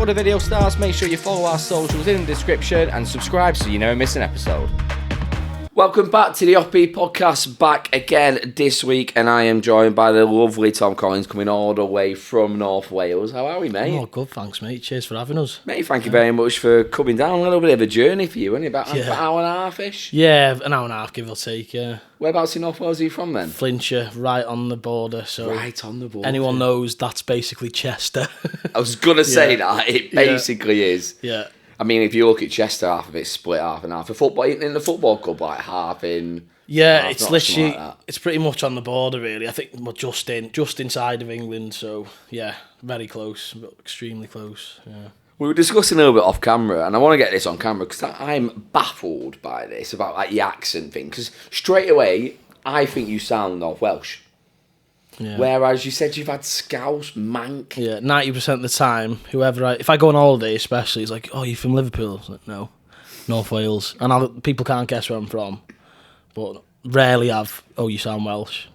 the video starts, make sure you follow our socials in the description and subscribe so you never miss an episode. Welcome back to the Offbeat Podcast, back again this week, and I am joined by the lovely Tom Collins coming all the way from North Wales. How are we, mate? Oh, good, thanks, mate. Cheers for having us. Mate, thank you very much for coming down. A little bit of a journey for you, isn't it? About an hour and a half-ish? Yeah, an hour and a half, give or take, yeah. Whereabouts in North Wales are you from, then? Flintshire, right on the border. So right on the border. Anyone knows that's basically Chester. I was going to say that. It basically is. Yeah. I mean, if you look at Chester, half of it's split half and half. In the football club, like half in. Yeah, half, it's literally like it's pretty much on the border, really. I think we're just inside of England. So yeah, very close, extremely close. Yeah. We were discussing a little bit off camera, and I want to get this on camera because I'm baffled by this about like the accent thing. Because straight away, I think you sound North Welsh. Yeah. Whereas you said you've had Scouse, Manc. Yeah, 90% of the time, if I go on holiday especially, it's like, oh, you from Liverpool? It's like, no, North Wales. And people can't guess where I'm from. But rarely have, oh, you sound Welsh.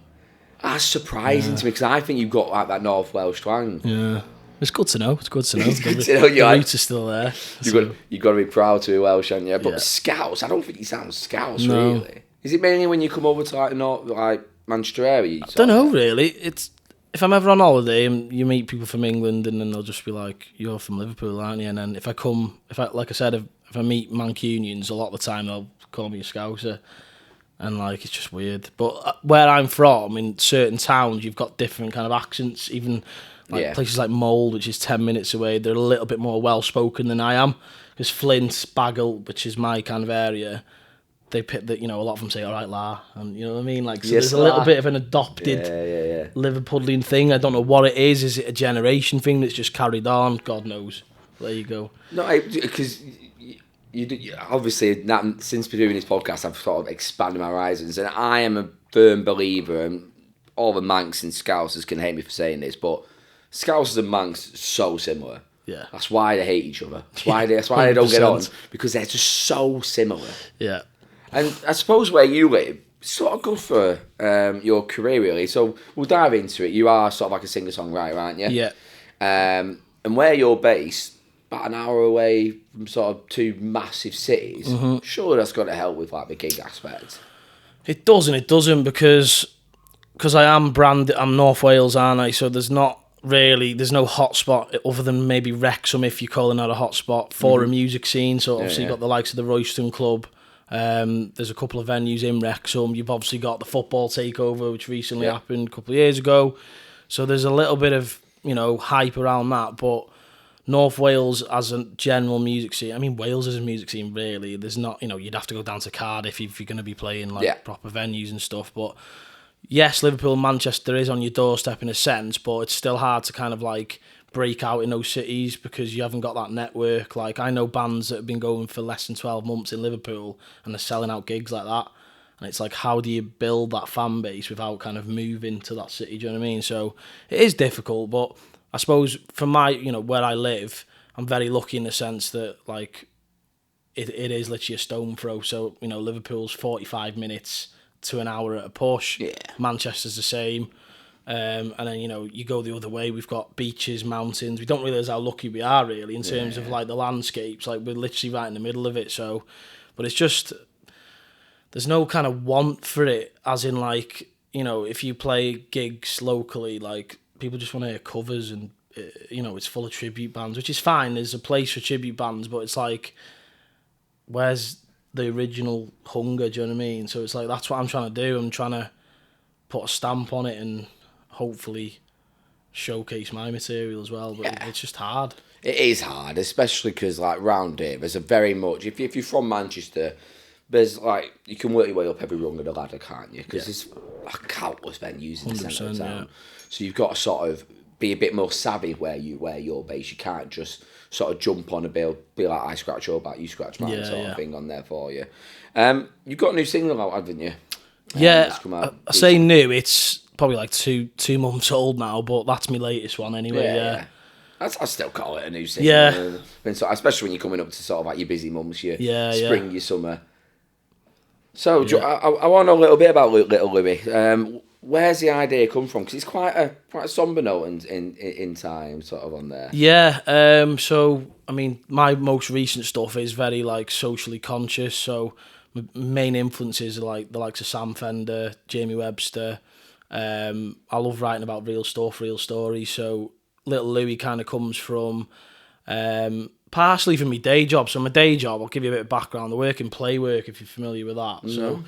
That's surprising to me because I think you've got like that North Welsh twang. Yeah. It's good to know. It's good to know. It's good to know. The roots are still there. You've got to be proud to be Welsh, haven't you? But Scouse, I don't think you sound Scouse, really. Is it mainly when you come over to like Manchester area? I don't know, really. It's if I'm ever on holiday and you meet people from England and then they'll just be like, you're from Liverpool, aren't you? And then if I meet Mancunians, a lot of the time they'll call me a Scouser. And like, it's just weird. But where I'm from, in certain towns, you've got different kind of accents. Even like places like Mold, which is 10 minutes away, they're a little bit more well-spoken than I am. Because Flint, Bagel, which is my kind of area, they pick that, a lot of them say, all right, la, and you know what I mean? Like, so there's a little bit of an adopted Liverpudlian thing. I don't know what it is. Is it a generation thing that's just carried on? God knows. There you go. No, because you obviously, since doing this podcast, I've sort of expanded my horizons, and I am a firm believer, and all the Mancs and Scousers can hate me for saying this, but Scousers and Mancs are so similar. Yeah. That's why they hate each other. That's why they don't get on, because they're just so similar. Yeah. And I suppose where you live, sort of good for your career, really. So we'll dive into it. You are sort of like a singer-songwriter, aren't you? Yeah. And where you're based, about an hour away from sort of two massive cities, surely that's got to help with like the gig aspect. It doesn't because I am branded, I'm North Wales, aren't I? So there's no hotspot other than maybe Wrexham, if you're calling that a hotspot, for a music scene. So obviously you've got the likes of the Royston Club. There's a couple of venues in Wrexham. You've obviously got the football takeover, which recently happened a couple of years ago. So there's a little bit of, hype around that. But North Wales as a general music scene, I mean, Wales as a music scene, really, there's not, you'd have to go down to Cardiff if you're going to be playing proper venues and stuff. But yes, Liverpool and Manchester is on your doorstep in a sense, but it's still hard to kind of like break out in those cities because you haven't got that network. Like, I know bands that have been going for less than 12 months in Liverpool and they're selling out gigs like that. And it's like, how do you build that fan base without kind of moving to that city? Do you know what I mean? So it is difficult, but I suppose from my, where I live, I'm very lucky in the sense that like it is literally a stone throw. So, Liverpool's 45 minutes to an hour at a push. Yeah. Manchester's the same. And then, you go the other way, we've got beaches, mountains. We don't realise how lucky we are, really, in terms of, like, the landscapes. Like, we're literally right in the middle of it, so... But it's just... There's no kind of want for it, as in, like, if you play gigs locally, like, people just want to hear covers and, it's full of tribute bands, which is fine. There's a place for tribute bands, but it's like, where's the original hunger, do you know what I mean? So it's like, that's what I'm trying to do. I'm trying to put a stamp on it and hopefully showcase my material as well, but it's just hard. It is hard, especially because like round here there's a very much, if you're from Manchester, there's like, you can work your way up every rung of the ladder, can't you? Because there's countless venues in the centre of town. So you've got to sort of be a bit more savvy where you're based. You can't just sort of jump on a bill, be like, I scratch your back, you scratch mine, sort of thing on there for you. You've got a new single out, haven't you? I say new, it's probably like two months old now, but that's my latest one anyway. I still call it a new single. Especially when you're coming up to sort of like your busy months, your spring, your summer. So I want to know a little bit about Little Louis. where's the idea come from? Because it's quite a somber note in time, sort of on there. Yeah. So I mean, my most recent stuff is very like socially conscious. So my main influences are like the likes of Sam Fender, Jamie Webster. I love writing about real stuff, real stories. So Little Louie kind of comes from partially from my day job. So my day job, I'll give you a bit of background. I work in play work, if you're familiar with that. So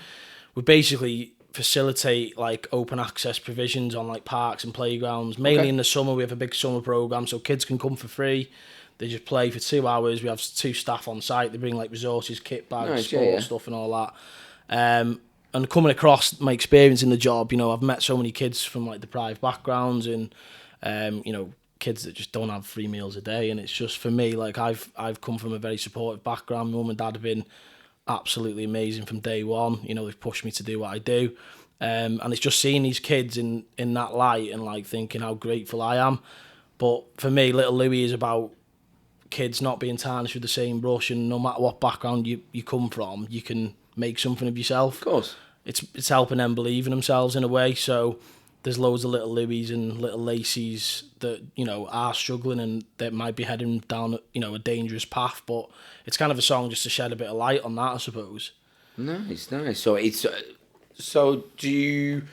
we basically facilitate like open access provisions on like parks and playgrounds. Mainly in the summer, we have a big summer program, so kids can come for free. They just play for 2 hours. We have 2 staff on site. They bring like resources, kit bags, sports stuff, and all that. And coming across my experience in the job, you know, I've met so many kids from like deprived backgrounds and you know, kids that just don't have 3 meals a day. And it's just, for me, like I've come from a very supportive background. Mum and dad have been absolutely amazing from day one. You know, they've pushed me to do what I do. And it's just seeing these kids in that light and like thinking how grateful I am. But for me, Little Louie is about kids not being tarnished with the same brush, and no matter what background you come from, you can make something of yourself. Of course. It's helping them believe in themselves in a way. So there's loads of Little Louies and Little Lacey's that, you know, are struggling and that might be heading down, you know, a dangerous path. But it's kind of a song just to shed a bit of light on that, I suppose. Nice. So do you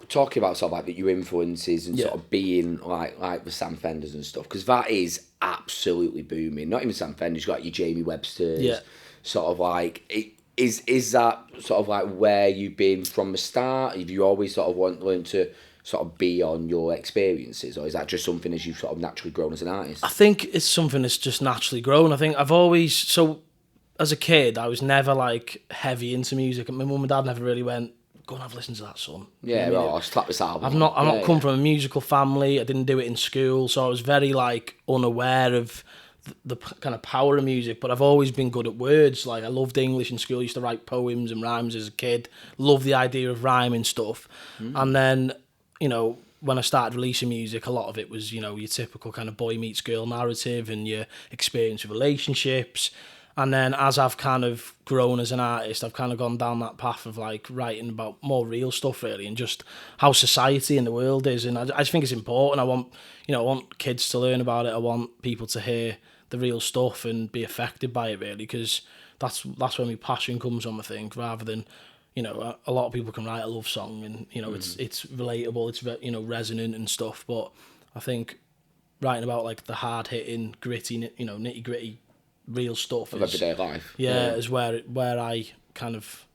talk about sort of like your influences and sort of being like the Sam Fenders and stuff? Because that is absolutely booming. Not even Sam Fenders, you've got your Jamie Websters. Sort of like is that sort of like where you've been from the start? Have you always sort of learned to sort of be on your experiences, or is that just something as you've sort of naturally grown as an artist? I think it's something that's just naturally grown. I think I've always, so as a kid, I was never like heavy into music, and my mum and dad never really went, go and have a listen to that, son. Yeah, well, I'll slap this album. I'm not come from a musical family. I didn't do it in school, so I was very like unaware of the kind of power of music. But I've always been good at words. Like I loved English in school. I used to write poems and rhymes as a kid. Loved the idea of rhyming stuff. And then, you know, when I started releasing music, a lot of it was, you know, your typical kind of boy meets girl narrative and your experience of relationships. And then as I've kind of grown as an artist, I've kind of gone down that path of like writing about more real stuff really, and just how society in the world is. And I just think it's important. I want kids to learn about it. I want people to hear the real stuff and be affected by it really, because that's where my passion comes from, I think, rather than, you know, a lot of people can write a love song and, you know, it's relatable, it's, you know, resonant and stuff. But I think writing about like the hard hitting, gritty, you know, nitty gritty, real stuff of everyday life. Is where I kind of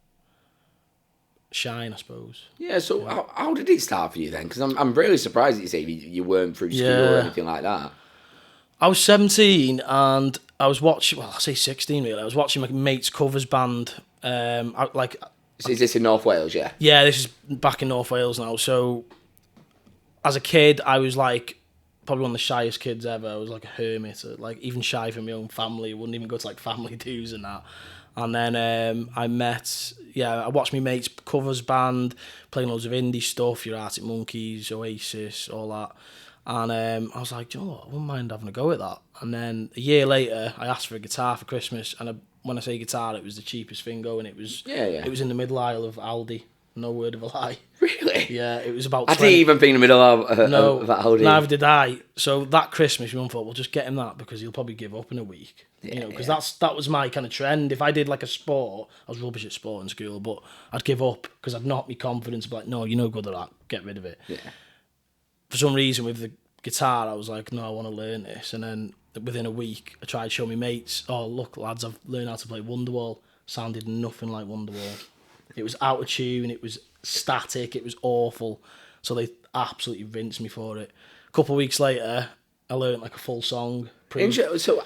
shine, I suppose. Yeah. So how did it start for you then? Because I'm really surprised that you say you weren't through school or anything like that. I was 17 and I was watching. Well, I say 16 really. I was watching my mate's covers band. Is this in North Wales? Yeah. Yeah, this is back in North Wales now. So as a kid, I was like probably one of the shyest kids ever. I was like a hermit, like even shy from my own family. I wouldn't even go to like family dues and that. And then I watched my mate's covers band, playing loads of indie stuff, your Arctic Monkeys, Oasis, all that. And I was like, you know what, I wouldn't mind having a go at that. And then a year later, I asked for a guitar for Christmas. And when I say guitar, it was the cheapest thing going. It was It was in the middle aisle of Aldi. No word of a lie. Really? Yeah, it was about. I didn't even think in the middle of that Aldi. Neither did I. So that Christmas, my mum thought, well, just get him that because he'll probably give up in a week. Yeah, you know, because that was my kind of trend. If I did like a sport, I was rubbish at sport in school, but I'd give up because I'd knock my confidence. Like, no, you're no good at that. Get rid of it. Yeah. For some reason, with the guitar, I was like, no, I want to learn this. And then within a week, I tried to show my mates, oh, look, lads, I've learned how to play Wonderwall. Sounded nothing like Wonderwall. It was out of tune, it was static, it was awful. So they absolutely rinsed me for it. A couple of weeks later, I learned like a full song. So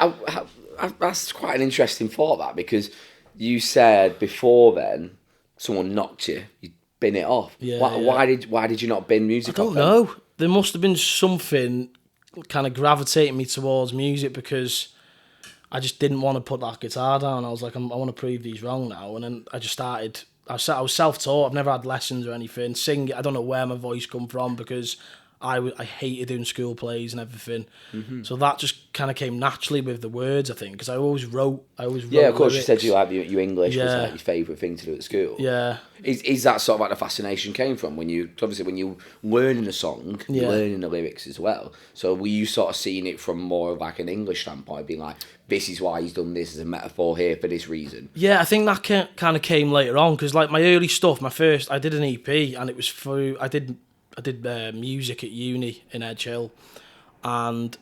that's quite an interesting thought, that, because you said before then, someone knocked you, you'd bin it off. Yeah, why did you not bin music off? I don't know. There must have been something kind of gravitating me towards music because I just didn't want to put that guitar down. I was like, I want to prove these wrong now. And then I just started. I was self-taught. I've never had lessons or anything. Singing, I don't know where my voice come from because I hated doing school plays and everything. So that just kind of came naturally with the words, I think, because I always wrote. Yeah, of course. lyrics. You said you like your English was Yeah. like your favourite thing to do at school. Yeah. Is that sort of like the fascination came from when you obviously when you learning a song, you're learning the lyrics as well. So were you sort of seeing it from more of like an English standpoint, being like, this is why he's done this as a metaphor here for this reason? Yeah, I think that kind of came later on because like my early stuff, I did an EP and it was through I did music at uni in Edge Hill, and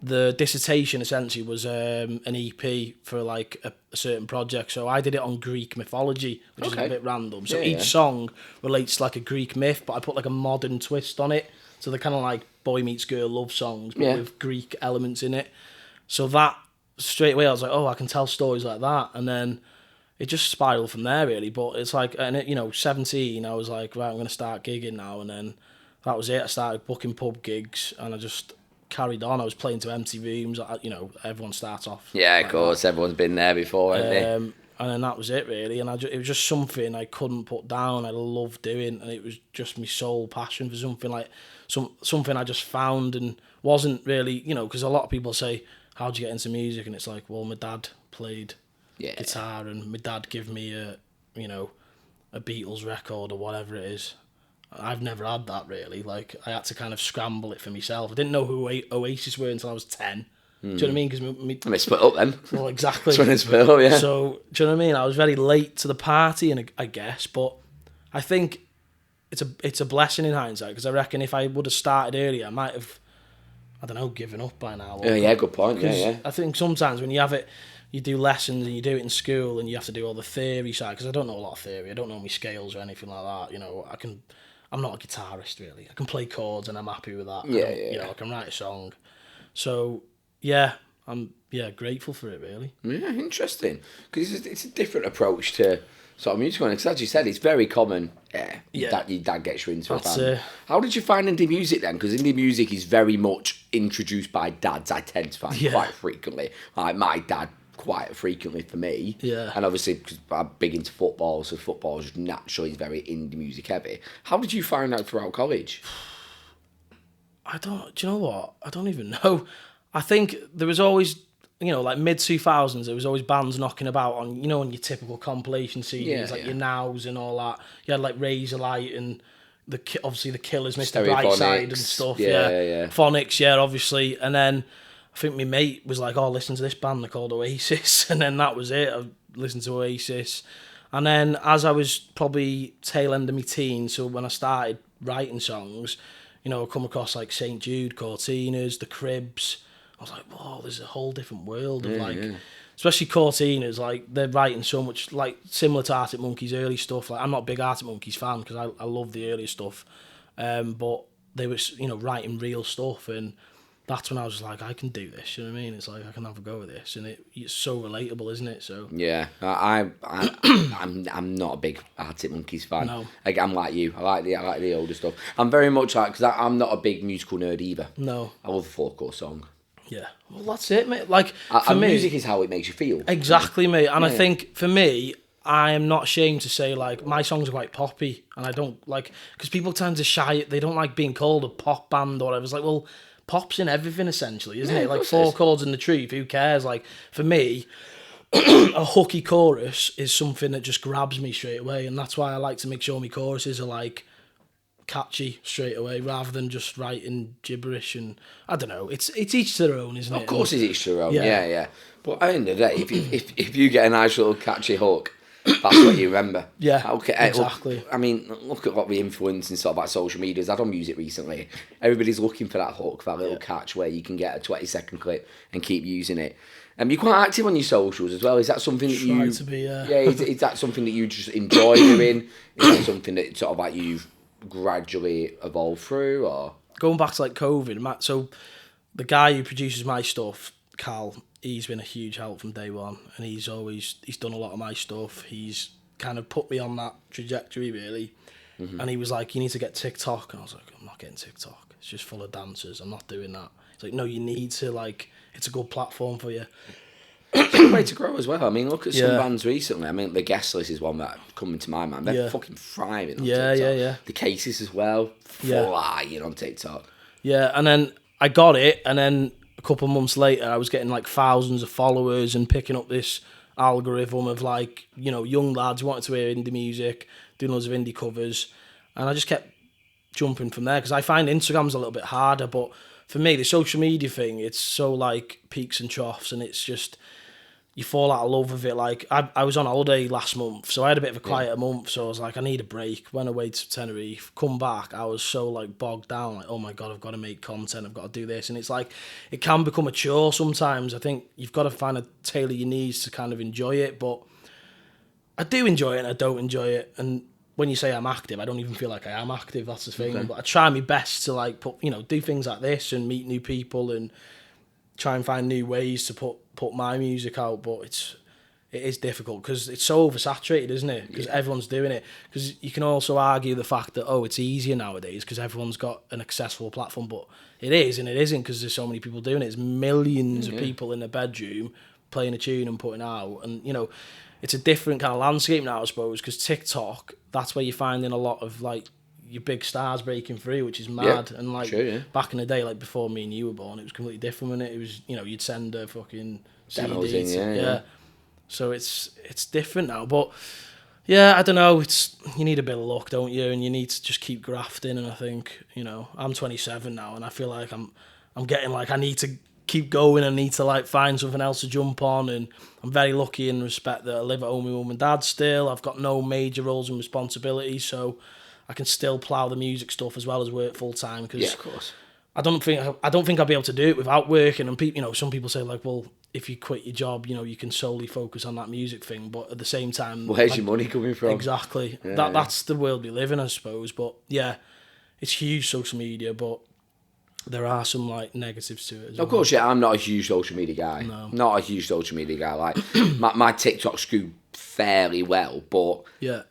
the dissertation essentially was an EP for like a certain project. So I did it on Greek mythology, which is a bit random. So each song relates to like a Greek myth, but I put like a modern twist on it. So they're kind of like boy meets girl love songs, but with Greek elements in it. So that straight away I was like, oh, I can tell stories like that, and then it just spiraled from there really. But it's like, and it, 17, I was like, right, I'm going to start gigging now, and then that was it. I started booking pub gigs, and I just carried on. I was playing to empty rooms. Everyone starts off. Yeah, of course. Everyone's been there before, haven't they? And then that was it really. And it was just something I couldn't put down. I loved doing, and it was just my sole passion for something like something I just found and wasn't really, because a lot of people say, how'd you get into music? And it's like, well, my dad played guitar, and my dad gave me a Beatles record or whatever it is. I've never had that really. Like, I had to kind of scramble it for myself. I didn't know who Oasis were until I was 10. Do you know what I mean? Because they split up then. Well, exactly. That's when they split up, yeah. So, do you know what I mean? I was very late to the party, and I guess, but I think it's a blessing in hindsight, because I reckon if I would have started earlier, I might have, I don't know, given up by now. Yeah, good point. Yeah. I think sometimes when you have it, you do lessons and you do it in school, and you have to do all the theory side, because I don't know a lot of theory. I don't know my scales or anything like that. I'm not a guitarist really. I can play chords and I'm happy with that. I can write a song. So I'm grateful for it really. Yeah, interesting. Because it's a different approach to sort of music. Because as you said, it's very common. Your dad gets you into a band. How did you find indie music then? Because indie music is very much introduced by dads. I tend to find quite frequently. Like my dad. Quite frequently for me, and obviously because I'm big into football, so football is naturally very indie music heavy. How did you find out throughout college? Do you know what? I don't even know. I think there was always, like mid 2000s, there was always bands knocking about on, on your typical compilation CDs, your Nows and all that. You had like Razorlight and obviously the Killers, Mr. Brightside and stuff. Phonics, obviously, and then. I think my mate was like, oh, listen to this band, they're called Oasis. And then that was it. I listened to Oasis. And then as I was probably tail end of my teens, so when I started writing songs, I come across like St. Jude, Cortinas, The Cribs. I was like, whoa, there's a whole different world of especially Cortinas, like they're writing so much, like similar to Arctic Monkeys' early stuff. Like I'm not a big Arctic Monkeys fan because I love the earlier stuff. But they were, writing real stuff, and that's when I was like, I can do this. You know what I mean? It's like I can have a go with this, and it's so relatable, isn't it? So I'm not a big Arctic Monkeys fan. No. Like, I'm like you. I like the older stuff. I'm very much like, because I'm not a big musical nerd either. No. I love a folk song. Yeah. Well, that's it, mate. Like for me, music is how it makes you feel. Exactly, mate. And I think for me, I am not ashamed to say, like, my songs are quite poppy, and I don't like, because people tend to shy. They don't like being called a pop band or whatever. It's like, well, pop's in everything essentially, isn't it? Like four chords and the truth, who cares? Like for me, a hooky chorus is something that just grabs me straight away, and that's why I like to make sure my choruses are like catchy straight away rather than just writing gibberish. And I don't know, it's each to their own, isn't it? Of course it's each to their own, yeah. But at the end of the day, if you get a nice little catchy hook, that's what you remember. Yeah, okay, exactly. I mean, look at what the influence in sort of like social media has had on music recently. Everybody's looking for that hook, that little catch where you can get a 20-second clip and keep using it. You're quite active on your socials as well. Is that something that you... Try to be, is that something that you just enjoy doing? Is that something that sort of like you've gradually evolved through, or...? Going back to like COVID, so the guy who produces my stuff, Cal... He's been a huge help from day one, and he's done a lot of my stuff. He's kind of put me on that trajectory, really. Mm-hmm. And he was like, you need to get TikTok. And I was like, I'm not getting TikTok. It's just full of dancers. I'm not doing that. He's like, no, you need to, like, it's a good platform for you. It's a good way to grow as well. I mean, look at some Yeah. bands recently. I mean, the Guest List is one that coming to my mind. They're Yeah. fucking thriving on Yeah, TikTok. yeah. The Cases as well, Yeah. flying on TikTok. Yeah, and then I got it, and then a couple of months later, I was getting like thousands of followers and picking up this algorithm of like, you know, young lads who wanted to hear indie music, doing loads of indie covers, and I just kept jumping from there because I find Instagram's a little bit harder, but for me, the social media thing, it's so like peaks and troughs, and it's just, you fall out of love with it. Like, I was on holiday last month, so I had a bit of a quieter month, so I was like, I need a break. Went away to Tenerife, come back, I was so like bogged down, like, oh my God, I've got to make content, I've got to do this, and it's like, it can become a chore sometimes. I think you've got to find a tailor your needs to kind of enjoy it, but I do enjoy it and I don't enjoy it, and when you say I'm active, I don't even feel like I am active, that's the thing, but I try my best to like put, you know, do things like this and meet new people and try and find new ways to put my music out, but it is difficult because it's so oversaturated, isn't it? Because everyone's doing it. Because you can also argue the fact that, oh, it's easier nowadays because everyone's got an accessible platform, but it is and it isn't because there's so many people doing it. There's millions of people in their bedroom playing a tune and putting out, and you know, it's a different kind of landscape now, I suppose, because TikTok, that's where you're finding a lot of like your big stars breaking through, which is mad. Yeah, and like back in the day, like before me and you were born, it was completely different, wasn't it? It was, you know, you'd send a fucking Demos CD in, yeah. So it's different now, but yeah, I don't know. It's, you need a bit of luck, don't you? And you need to just keep grafting. And I think, you know, I'm 27 now, and I feel like I'm getting like, I need to keep going. I need to like find something else to jump on, and I'm very lucky in respect that I live at home with mum and dad still. I've got no major roles and responsibilities, so I can still plough the music stuff as well as work full time. Because of course. I don't think I'll be able to do it without working. And people, you know, some people say like, well, if you quit your job, you know, you can solely focus on that music thing. But at the same time, Where's like, your money coming from? Exactly. That's the world we live in, I suppose. But yeah, it's huge, social media, but there are some like negatives to it as well. Of course, yeah, I'm not a huge social media guy. No. Not a huge social media guy. Like my TikTok's grew fairly well, but Yeah.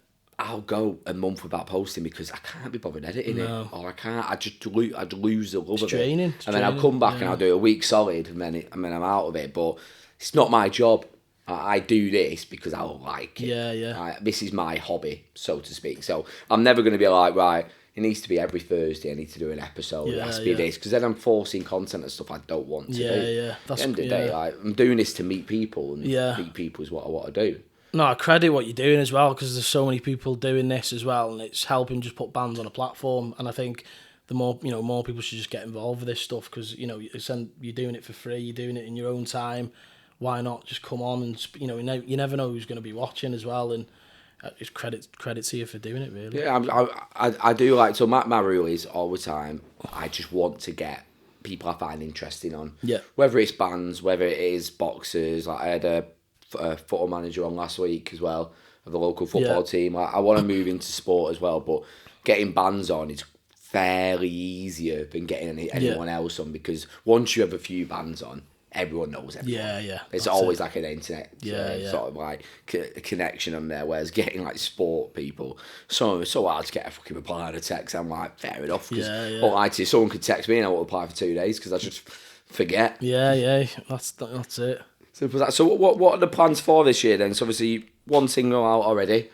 I'll go a month without posting because I can't be bothered editing No. it, or I can't. I'd lose the love of draining. it. And then I'll come back and I'll do a week solid, and then I'm out of it. But it's not my job. I do this because I like it. Yeah. This is my hobby, so to speak. So I'm never going to be like, right, it needs to be every Thursday. I need to do an episode. It has to be this, because then I'm forcing content and stuff I don't want to do. Yeah. At the end of the day, like, I'm doing this to meet people, and meet people is what I want to do. No, I credit what you're doing as well, because there's so many people doing this as well, and it's helping just put bands on a platform. And I think the more people should just get involved with this stuff, because you know, you're doing it for free, you're doing it in your own time. Why not just come on and you never know who's going to be watching as well, and it's credit to you for doing it, really. Yeah, I do like, so my rule is all the time, I just want to get people I find interesting on. Yeah. Whether it's bands, whether it is boxers. Like I had a football manager on last week as well of the local football team. Like, I want to move into sport as well, but getting bands on is fairly easier than getting anyone else on, because once you have a few bands on, everyone knows everyone. Yeah. It's always like an internet sort of like connection on there, whereas getting like sport people, it's so hard to get a fucking reply on a text. I'm like, fair enough, because someone could text me and I won't reply for 2 days because I just forget. Yeah, that's it. So what are the plans for this year then? So obviously one single out already.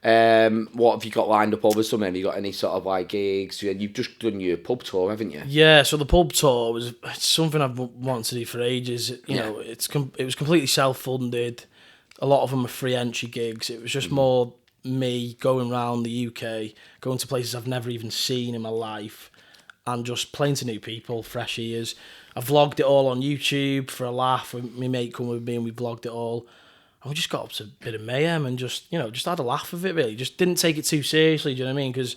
What have you got lined up over summer? Have you got any sort of like gigs? You've just done your pub tour, haven't you? Yeah, so the pub tour it's something I've wanted to do for ages. You know, it was completely self-funded. A lot of them are free entry gigs. It was just more me going around the UK, going to places I've never even seen in my life, and just playing to new people, fresh ears. I vlogged it all on YouTube for a laugh. My mate come with me and we vlogged it all. And we just got up to a bit of mayhem and just had a laugh of it, really. Just didn't take it too seriously, do you know what I mean? Because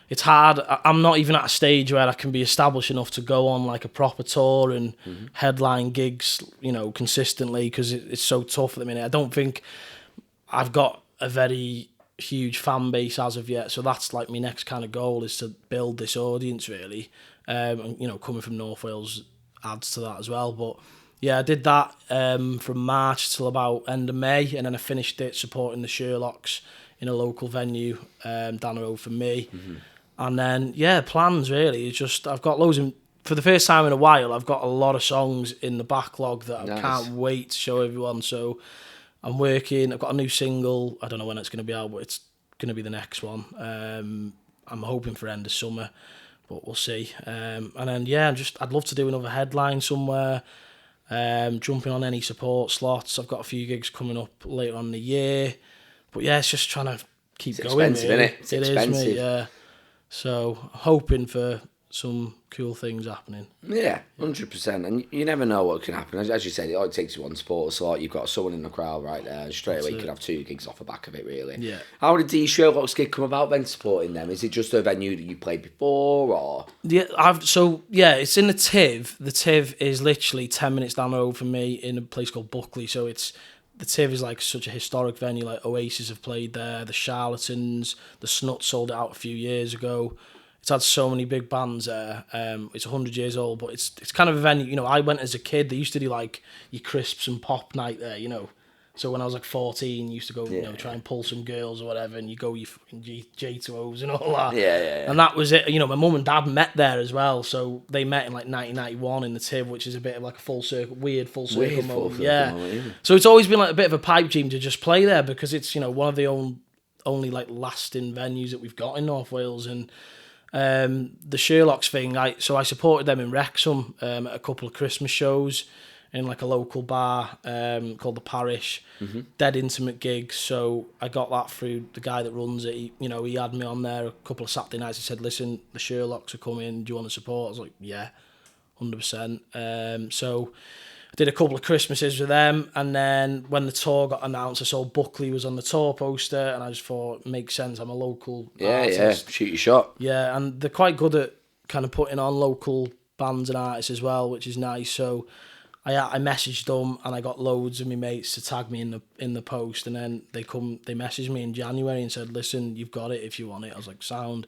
it's hard. I'm not even at a stage where I can be established enough to go on like a proper tour and headline gigs, consistently, because it's so tough at the minute. I don't think I've got a very huge fan base as of yet. So that's like my next kind of goal, is to build this audience, really. And, coming from North Wales adds to that as well. But yeah, I did that from March till about end of May, and then I finished it supporting the Sherlocks in a local venue down the road from me. And then, plans really, it's just I've got loads of for the first time in a while, I've got a lot of songs in the backlog that I Nice. can't wait to show everyone. So I'm working. I've got a new single. I don't know when it's going to be out, but it's going to be the next one. I'm hoping for end of summer, but we'll see. And then I'd love to do another headline somewhere. Jumping on any support slots. I've got a few gigs coming up later on in the year, but yeah, it's just trying to keep going. Expensive, isn't it? It's expensive. Is, mate, yeah. So hoping for some cool things happening. Yeah, 100%. And you never know what can happen. As you said, it only takes you one support slot. You've got someone in the crowd right there, and straight away you could have 2 gigs off the back of it, really. Yeah. How did the Sherlock's gig come about then, supporting them? Is it just a venue that you played before, or...? Yeah, it's in the Tiv. The Tiv is literally 10 minutes down the road from me in a place called Buckley. So the Tiv is like such a historic venue. Like Oasis have played there, the Charlatans, the Snuts sold it out a few years ago. It's had so many big bands there. It's 100 years old, but it's kind of a venue. You know, I went as a kid. They used to do like your crisps and pop night there. You know, so when I was like 14, used to go, try and pull some girls or whatever, and you go your fucking J2Os and all that. Yeah. And that was it. You know, my mum and dad met there as well, so they met in like 1991 in the Tiv, which is a bit of like a full circle moment. Yeah. So it's always been like a bit of a pipe dream to just play there because it's one of the only like lasting venues that we've got in North Wales. And the Sherlock's thing, so I supported them in Wrexham at a couple of Christmas shows in like a local bar called The Parish. Dead intimate gigs, so I got that through the guy that runs it. He had me on there a couple of Saturday nights. He said, listen, the Sherlocks are coming, do you want to support? I was like, yeah, 100%. So I did a couple of Christmases with them, and then when the tour got announced, I saw Buckley was on the tour poster, and I just thought, it makes sense, I'm a local artist. Shoot your shot. Yeah, and they're quite good at kind of putting on local bands and artists as well, which is nice. So I messaged them, and I got loads of my mates to tag me in the post, and then they messaged me in January and said, listen, you've got it if you want it. I was like, sound.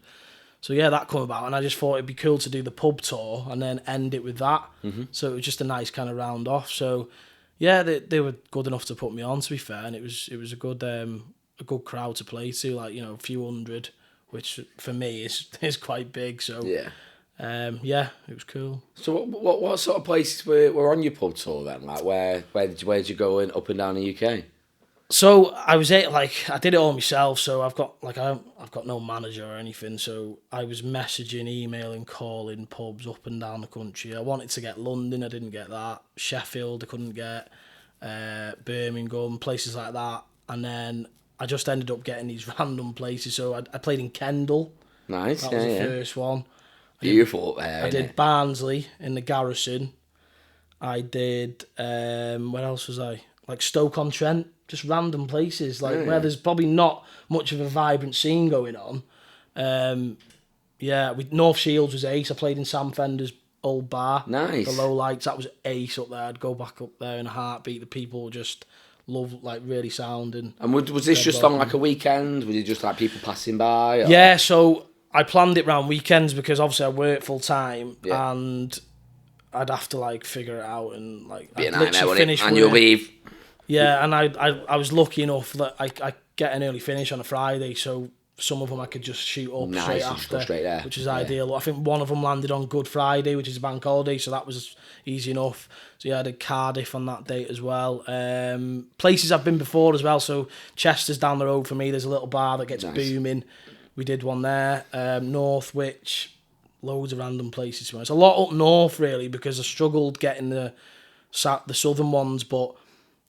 So yeah, that come about, and I just thought it'd be cool to do the pub tour and then end it with that. So it was just a nice kind of round off. So yeah, they were good enough to put me on, to be fair, and it was a good crowd to play to, like a few hundred, which for me is quite big. So yeah, it was cool. So what sort of places were on your pub tour then? Like where did you go in up and down the UK? So I did it all myself. So I've got no manager or anything. So I was messaging, emailing, calling pubs up and down the country. I wanted to get London, I didn't get that. Sheffield, I couldn't get. Birmingham, places like that. And then I just ended up getting these random places. So I played in Kendal. Nice. That was the first one. Beautiful up there. I did Barnsley in the Garrison. I did where else was I? Like Stoke-on-Trent. Just random places, where there's probably not much of a vibrant scene going on. With North Shields was ace. I played in Sam Fender's old bar. Nice. The Low Lights, that was ace up there. I'd go back up there in a heartbeat. The people just love, really sound. And was this just on like a weekend? Was it just like people passing by? Or? Yeah, so I planned it around weekends because obviously I work full time and I'd have to figure it out and be I'd a nightmare, finish and you'll leave. Yeah, and I was lucky enough that I get an early finish on a Friday, so some of them I could just shoot up straight after, straight there. which is ideal. I think one of them landed on Good Friday, which is a bank holiday, so that was easy enough. So yeah, I did Cardiff on that date as well. Places I've been before as well, so Chester's down the road for me. There's a little bar that gets booming. We did one there. Northwich, loads of random places. To be honest. A lot up north really, because I struggled getting the southern ones, but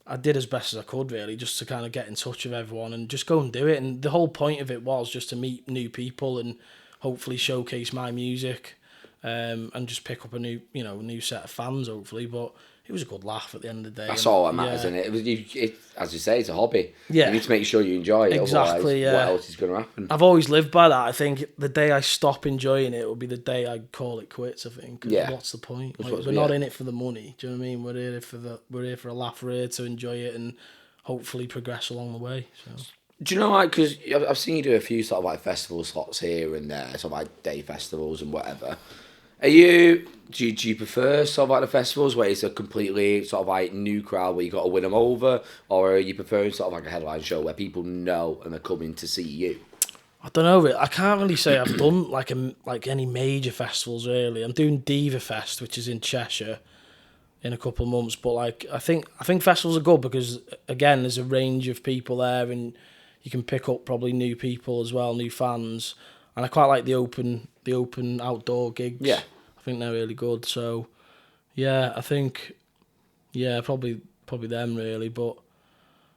I did as best as I could really, just to kind of get in touch with everyone and just go and do it. And the whole point of it was just to meet new people and hopefully showcase my music, and just pick up a new set of fans hopefully. But it was a good laugh at the end of the day. That's all that matters, isn't it? As you say, it's a hobby. Yeah. You need to make sure you enjoy it. Exactly. Otherwise, what else is going to happen? I've always lived by that. I think the day I stop enjoying it will be the day I call it quits. I think. Yeah. What's the point? We're not in it for the money. Do you know what I mean? We're here for a laugh. We're here to enjoy it and hopefully progress along the way. So. Do you know, because I've seen you do a few sort of festival slots here and there, sort of day festivals and whatever. Do you prefer sort of the festivals where it's a completely sort of new crowd where you got to win them over, or are you preferring sort of a headline show where people know and they're coming to see you? I don't know. I can't really say I've done like any major festivals really. I'm doing Diva Fest, which is in Cheshire, in a couple of months. But like I think festivals are good because again, there's a range of people there, and you can pick up probably new people as well, new fans. And I quite like the open outdoor gigs. Yeah, I think they're really good. So yeah, I think probably them really. But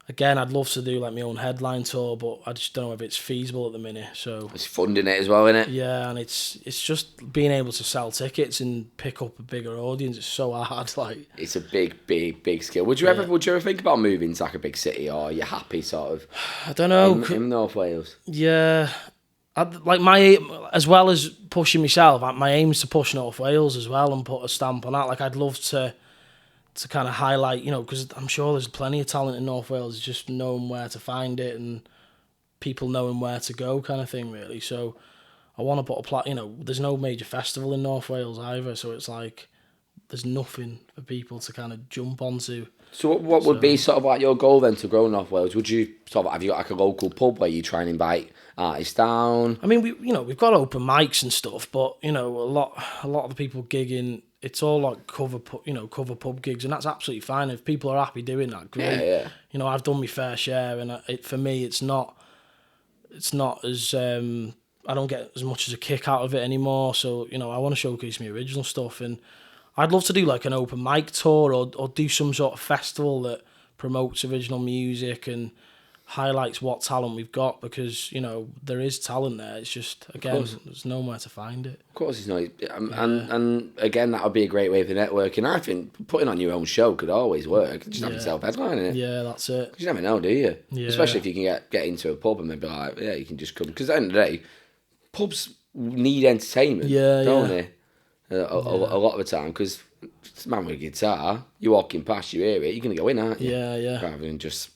again, I'd love to do like my own headline tour, but I just don't know if it's feasible at the minute. So it's funding it as well, isn't it? Yeah, and it's just being able to sell tickets and pick up a bigger audience. It's so hard. Like it's a big skill. Would you ever think about moving to like a big city, or are you happy sort of? I don't know. In North Wales. Yeah. As well as pushing myself, my aim is to push North Wales as well and put a stamp on that. Like I'd love to kind of highlight, you know, because I'm sure there's plenty of talent in North Wales. It's just knowing where to find it and people knowing where to go, kind of thing, really. So I want to put you know, there's no major festival in North Wales either, so it's like there's nothing for people to kind of jump onto. So what would be sort of like your goal then to grow North Wales? Would you sort of have you got like a local pub where you try and invite artists down? I mean, we've got open mics and stuff, but you know, a lot of the people gigging, it's all like cover pub gigs, and that's absolutely fine. If people are happy doing that, great. Yeah. You know, I've done my fair share, and for me, it's not as I don't get as much as a kick out of it anymore. So you know, I want to showcase my original stuff, and I'd love to do like an open mic tour or do some sort of festival that promotes original music and highlights what talent we've got, because you know there is talent there. It's just again there's nowhere to find it. Of course, it's not. And again, that would be a great way for networking. I think putting on your own show could always work. Just have yourself headlining it. Yeah, that's it. You never know, do you? Yeah. Especially if you can get into a pub and maybe like, yeah, you can just come. Because at the end of the day, pubs need entertainment, don't they? A lot of the time, because it's a man with a guitar, you're walking past, you hear it, you're going to go in, aren't you? Yeah. Rather than just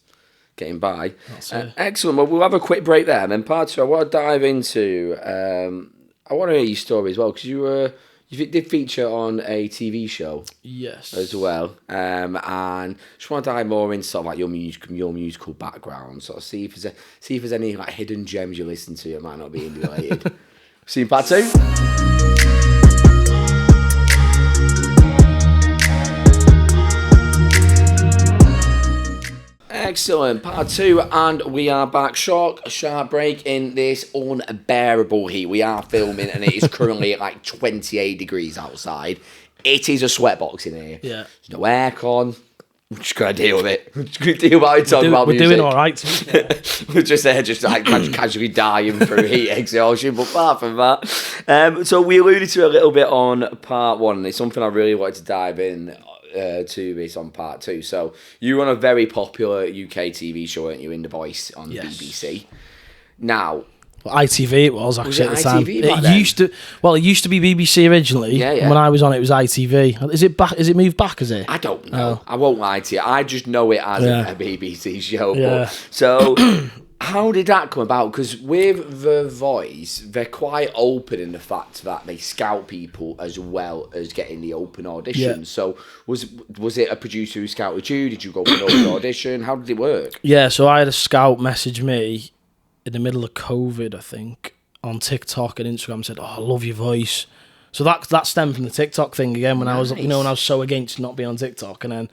getting by. That's excellent. Well, we'll have a quick break there, and then part two, I want to dive into, I want to hear your story as well, because you did feature on a TV show. Yes. As well. And just want to dive more into sort of like your musical background, sort of see if there's any like hidden gems you listen to that might not be indie related. See you in part two. Excellent, part two, and we are back. Sharp break in this unbearable heat. We are filming, and it is currently at like 28 degrees outside. It is a sweatbox in here. Yeah. There's no aircon. We're just going to deal with it. We're just going to deal about it, talk about music. We're doing all right. We're just there, just like casually dying through heat exhaustion. But apart from that, so we alluded to a little bit on part one, and it's something I really wanted to dive in to this on part two. So you were on a very popular UK TV show, weren't you, in The Voice on BBC? Now, ITV it was actually was at the time. It used to be BBC originally. Yeah. And when I was on it was ITV. Is it back? Is it moved back? Is it? I don't know. I won't lie to you. I just know it as a BBC show. Yeah. But, so how did that come about? Because with The Voice, they're quite open in the fact that they scout people as well as getting the open audition. So was it a producer who scouted you? Did you go for an open audition? How did it work? Yeah, so I had a scout message me in the middle of COVID, I think, on TikTok and Instagram, said, "Oh, I love your voice." So that stemmed from the TikTok thing again. When I was, when I was so against not being on TikTok, and then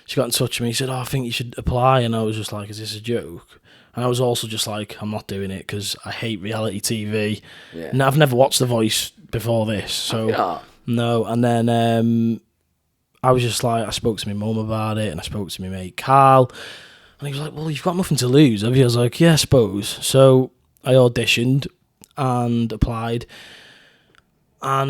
she got in touch with me. Said, "Oh, I think you should apply," and I was just like, "Is this a joke?" And I was also just like, "I'm not doing it because I hate reality TV." Yeah. And I've never watched The Voice before this, so no. And then I was just like, I spoke to my mum about it, and I spoke to my mate Carl. And he was like, "Well, you've got nothing to lose, have you?" I was like, "Yeah, I suppose." So I auditioned and applied. And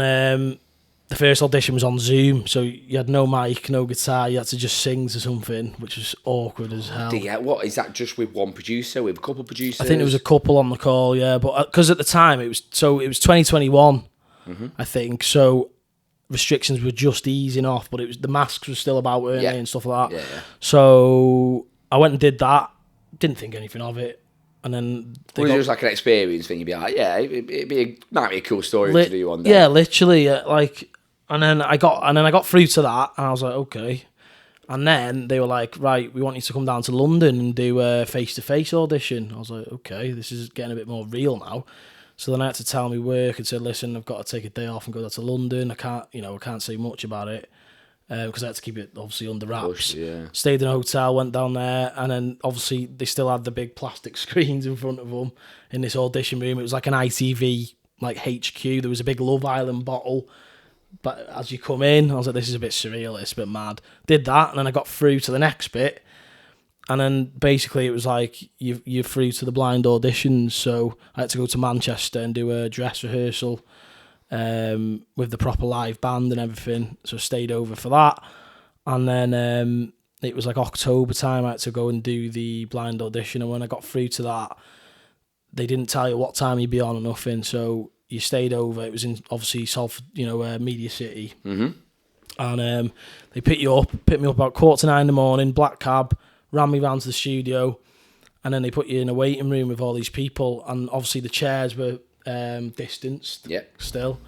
the first audition was on Zoom, so you had no mic, no guitar, you had to just sing to something, which was awkward as hell. Yeah, what, is that just with one producer, with a couple of producers? I think there was a couple on the call, yeah, but because at the time it was 2021, I think, so restrictions were just easing off, but it was the masks were still about, weren't they, and stuff like that. Yeah. So I went and did that, didn't think anything of it, and then was it just like an experience thing? You'd be like, yeah, might be a cool story to do one day. Yeah, literally, and then I got through to that, and I was like, okay, And then they were like, right, we want you to come down to London and do a face-to-face audition. I was like, okay, this is getting a bit more real now. So then I had to tell me work and said, listen, I've got to take a day off and go down to London. I can't say much about it because I had to keep it obviously under wraps. Stayed in a hotel, went down there, and then obviously they still had the big plastic screens in front of them in this audition room. It was like an ITV like HQ. There was a big Love Island bottle. But as you come in, I was like, this is a bit surreal, it's a bit mad. Did that, and then I got through to the next bit. And then basically it was like, you're through to the blind auditions. So I had to go to Manchester and do a dress rehearsal with the proper live band and everything. So I stayed over for that. And then it was like October time, I had to go and do the blind audition. And when I got through to that, they didn't tell you what time you'd be on or nothing. So you stayed over. It was in obviously Media City, and they picked me up about 8:45 in the morning, black cab, ran me round to the studio, and then they put you in a waiting room with all these people, and obviously the chairs were distanced. Yeah. Still,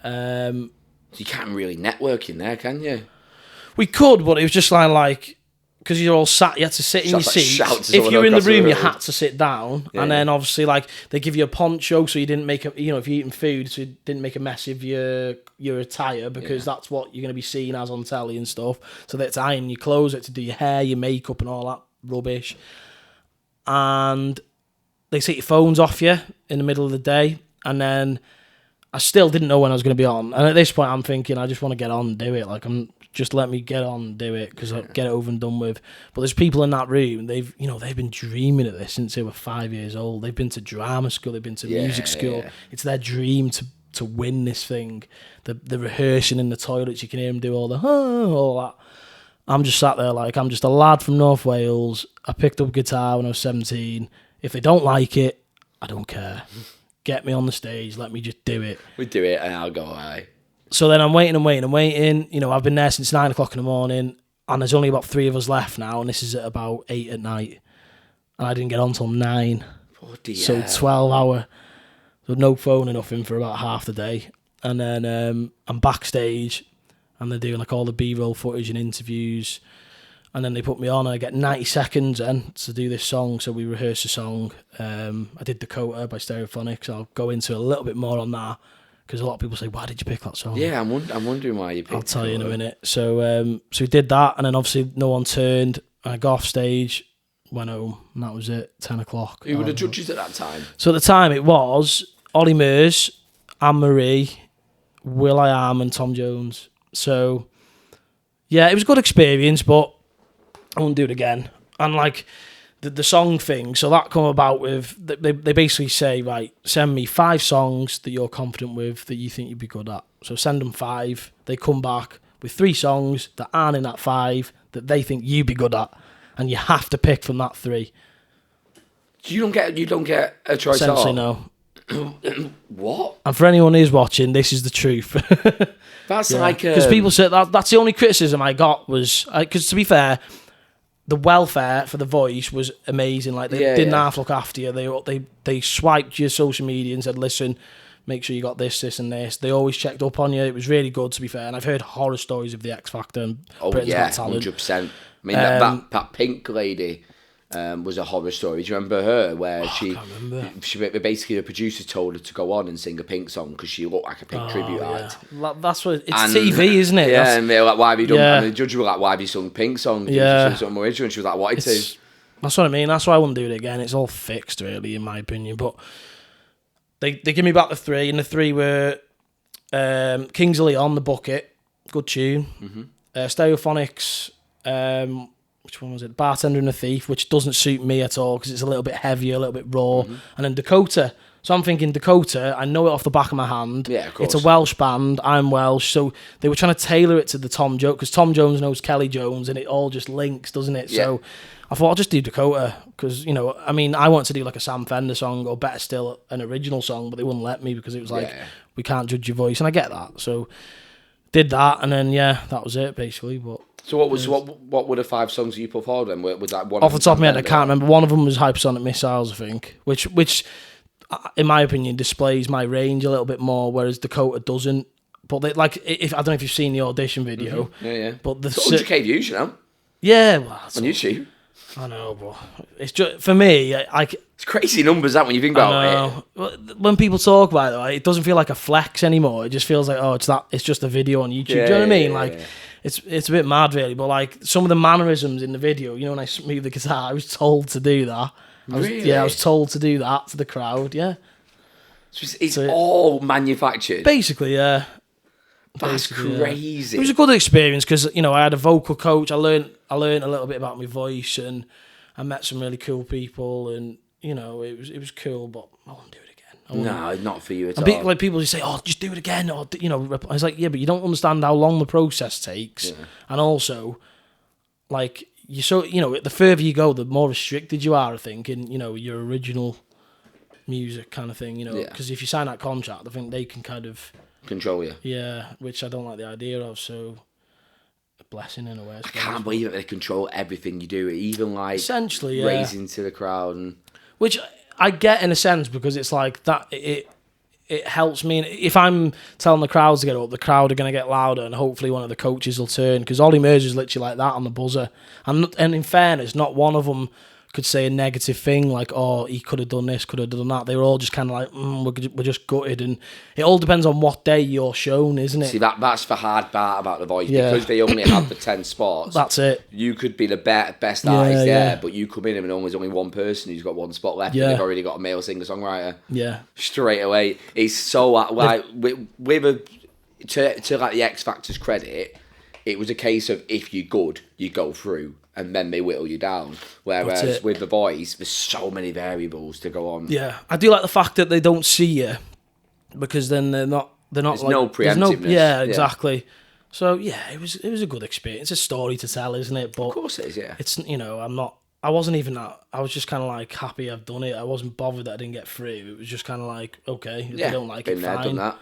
so you can't really network in there, can you? We could, but it was just like. Because you're all sat, you had to sit in your seat. If you were in the room, you had to sit down. Yeah. And then obviously, like, they give you a poncho so you didn't make if you're eating food, so you didn't make a mess of your attire because that's what you're going to be seen as on telly and stuff. So they had to iron your clothes, they had to do your hair, your makeup and all that rubbish. And they take your phones off you in the middle of the day. And then I still didn't know when I was going to be on. And at this point, I'm thinking, I just want to get on and do it. Like, just let me get on and do it because I get it over and done with. But there's people in that room, they've been dreaming of this since they were 5 years old. They've been to drama school, they've been to music school. Yeah. It's their dream to win this thing. The rehearsing in the toilets, you can hear them do all that. I'm just sat there like, I'm just a lad from North Wales. I picked up guitar when I was 17. If they don't like it, I don't care. Get me on the stage, let me just do it. We do it and I'll go away. So then I'm waiting. I've been there since 9 o'clock in the morning, and there's only about 3 of us left now, and this is at about 8 at night. And I didn't get on till 9. Oh dear. So 12 hour. So no phone or nothing for about half the day. And then I'm backstage, and they're doing like all the B-roll footage and interviews. And then they put me on, and I get 90 seconds then to do this song. So we rehearse a song. I did Dakota by Stereophonics. I'll go into a little bit more on that. Because a lot of people say, why did you pick that song? Yeah, I'm wondering why you picked it. I'll tell you in a minute. So we did that, and then obviously no one turned. I got off stage, went home, and that was it, 10 o'clock. Who were the judges at that time? So at the time it was Ollie Murs, Anne-Marie, will.i.am and Tom Jones. So, yeah, it was a good experience, but I wouldn't do it again. And like... The song thing, so that come about with, they basically say, right, send me 5 songs that you're confident with that you think you'd be good at. So send them 5, they come back with 3 songs that aren't in that 5 that they think you'd be good at, and you have to pick from that 3. You don't get a choice at all? Essentially, no. What? And for anyone who's watching, this is the truth. That's like... Because people said that's the only criticism I got was... Because to be fair... The welfare for The Voice was amazing. Like, they didn't half look after you. They swiped your social media and said, listen, make sure you got this, and this. They always checked up on you. It was really good, to be fair. And I've heard horror stories of the X Factor and Britain's Got Talent. 100%. I mean, that Pink lady was a horror story. Do you remember her? Where she basically, the producers told her to go on and sing a Pink song because she looked like a Pink tribute act. That's what it's TV, isn't it? Yeah, and they were like, why have you done? And the judges were like, why have you sung Pink song? Yeah, something more original. And she was like, what it is. That's what I mean. That's why I wouldn't do it again. It's all fixed, really, in my opinion. But they give me back the 3, and the 3 were Kings of Leon, The Bucket, good tune. Stereophonics. Which one was it? Bartender and the Thief, which doesn't suit me at all because it's a little bit heavier, a little bit raw. And then Dakota. So I'm thinking Dakota, I know it off the back of my hand. Yeah, of course. It's a Welsh band, I'm Welsh. So they were trying to tailor it to the Tom Jones, because Tom Jones knows Kelly Jones and it all just links, doesn't it? Yeah. So I thought I'll just do Dakota because, I mean, I wanted to do like a Sam Fender song or better still, an original song, but they wouldn't let me because it was like, we can't judge your voice. And I get that. So did that, and then, that was it basically. But so what were the 5 songs that you put forward then? Was that one off the top of my head? I can't remember. One of them was Hypersonic Missiles, I think, which in my opinion displays my range a little bit more, whereas Dakota doesn't. But if I don't know if you've seen the audition video, yeah. But it's 100k views, Yeah, well, on YouTube. I know, but it's just for me. It's crazy numbers that when you think about it. When people talk about it, though, it doesn't feel like a flex anymore. It just feels like it's just a video on YouTube. Do you know what I mean? Like it's a bit mad, really. But like some of the mannerisms in the video, you know, when I move the guitar, I was told to do that. I was told to do that to the crowd. Yeah, it's all manufactured. Basically, yeah. That's crazy. It was a good experience because I had a vocal coach. I learned a little bit about my voice, and I met some really cool people, and it was cool. But I won't do it again. No, not for you at all. Like people who say, "Oh, just do it again," or I was like, "Yeah, but you don't understand how long the process takes, and also, like the further you go, the more restricted you are. I think in your original music kind of thing. Because if you sign that contract, I think they can kind of control you. Yeah, which I don't like the idea of, so a blessing in a way. I can't believe that they control everything you do, even like essentially raising to the crowd. Which I get in a sense because it's like that, it helps me. If I'm telling the crowds to get up, the crowd are going to get louder and hopefully one of the coaches will turn, because Ollie Murs is literally like that on the buzzer. And in fairness, not one of them could say a negative thing like, oh, he could have done this, could have done that. They were all just kind of like, we're just gutted. And it all depends on what day you're shown, isn't it? See, that's the hard part about The Voice. Because they only have the 10 spots. That's it. You could be the best artist there, but you come in and there's only one person who's got one spot left, and they've already got a male singer-songwriter. Yeah. Straight away. It's so, like, to like the X Factor's credit, it was a case of if you're good, you go through, and then they whittle you down. Whereas with The Voice, there's so many variables to go on. Yeah, I do like the fact that they don't see you, because then they're not. There's like, no preemptiveness. Yeah, exactly. So yeah, it was a good experience. It's a story to tell, isn't it? But of course it is. Yeah. It's I wasn't even that. I was just kind of like happy I've done it. I wasn't bothered that I didn't get through. It was just kind of like, okay, if they don't like it, fine. Done that.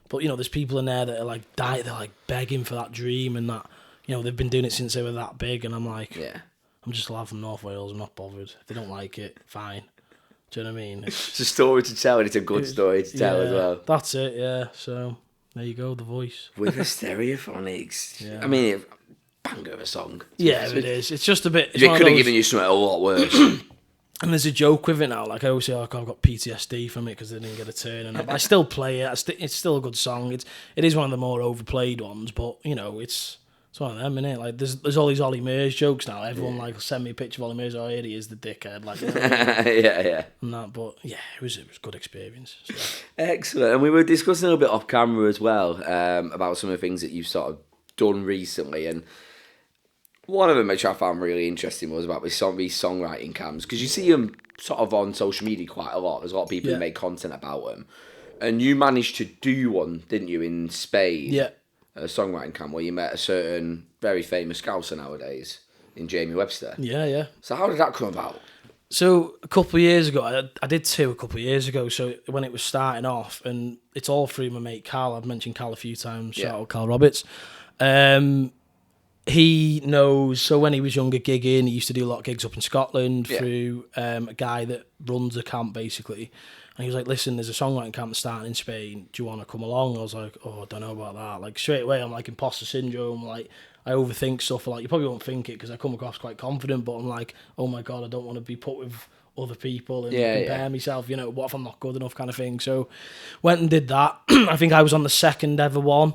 But there's people in there that are like they're like begging for that dream, and that they've been doing it since they were that big, and I'm like, I'm just a lad from North Wales. I'm not bothered. If they don't like it, fine. Do you know what I mean? It's a story to tell, and it's a good story to tell as well. That's it. Yeah. So there you go. The Voice with the Stereophonics. Yeah. I mean, banger of a song. Yeah, it is. It's just a bit. They could have given you something a lot worse. And there's a joke with it now. Like I always say, I've got PTSD from it because they didn't get a turn, and I still play it. It's still a good song. It is one of the more overplayed ones, but it's one of them, innit? Like there's all these Ollie Murs jokes now. Everyone like send me a picture of Ollie Murs. Oh, here he is, the dickhead. Like yeah. And that, but yeah, it was a good experience. So. Excellent. And we were discussing a little bit off camera as well about some of the things that you've sort of done recently, and one of them which I found really interesting was about these songwriting camps, because you see them sort of on social media quite a lot. There's a lot of people who make content about them, and you managed to do one, didn't you, in Spain? Yeah. A songwriting camp where you met a certain very famous Scouser nowadays in Jamie Webster. Yeah. So how did that come about? So a couple of years ago, I did two a couple of years ago. So when it was starting off, and it's all through my mate Cal. I've mentioned Cal a few times. Shout out Cal Roberts. He knows. So when he was younger, gigging, he used to do a lot of gigs up in Scotland through a guy that runs a camp basically. And he was like, listen, there's a songwriting camp starting in Spain. Do you want to come along? I was like, oh, I don't know about that. Like, straight away, I'm like imposter syndrome. Like, I overthink stuff. Like, you probably won't think it because I come across quite confident, but I'm like, oh my God, I don't want to be put with other people and compare myself. What if I'm not good enough kind of thing. So, went and did that. I think I was on the second ever one.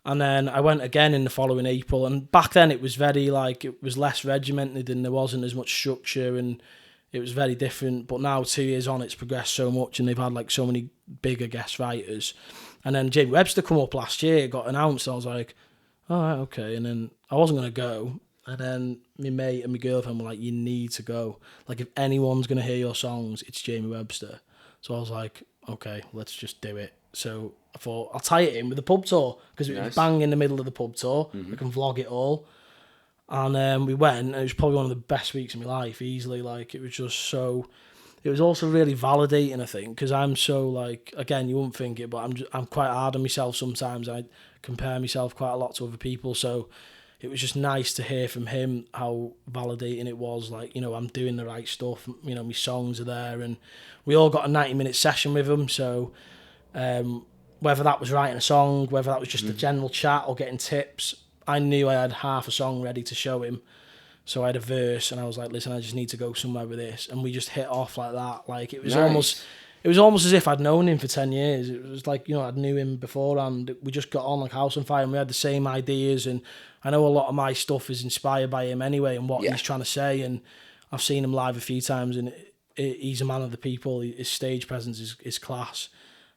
And then I went again in the following April. And back then, it was very, like, it was less regimented and there wasn't as much structure and it was very different, but now 2 years on, it's progressed so much, and they've had like so many bigger guest writers. And then Jamie Webster come up last year, got announced. I was like, all right, okay. And then I wasn't gonna go, and then my mate and my girlfriend were like, you need to go. Like if anyone's gonna hear your songs, it's Jamie Webster. So I was like, okay, let's just do it. So I thought I'll tie it in with the pub tour because it was bang in the middle of the pub tour. I can vlog it all. And we went, and it was probably one of the best weeks of my life, easily. Like, it was just so... It was also really validating, I think, because I'm so, like... Again, you wouldn't think it, but I'm quite hard on myself sometimes. I compare myself quite a lot to other people, so it was just nice to hear from him how validating it was. Like, I'm doing the right stuff. My songs are there, and we all got a 90-minute session with him, so... whether that was writing a song, whether that was just a general chat or getting tips... I knew I had half a song ready to show him. So I had a verse, and I was like, listen, I just need to go somewhere with this, and we just hit off like that. Like it was Nice. almost as if I'd known him for 10 years. It was like, you know, I'd knew him beforehand. We just got on like house on fire, and we had the same ideas. And I know a lot of my stuff is inspired by him anyway, and what he's trying to say. And I've seen him live a few times, and he's a man of the people. His stage presence is class.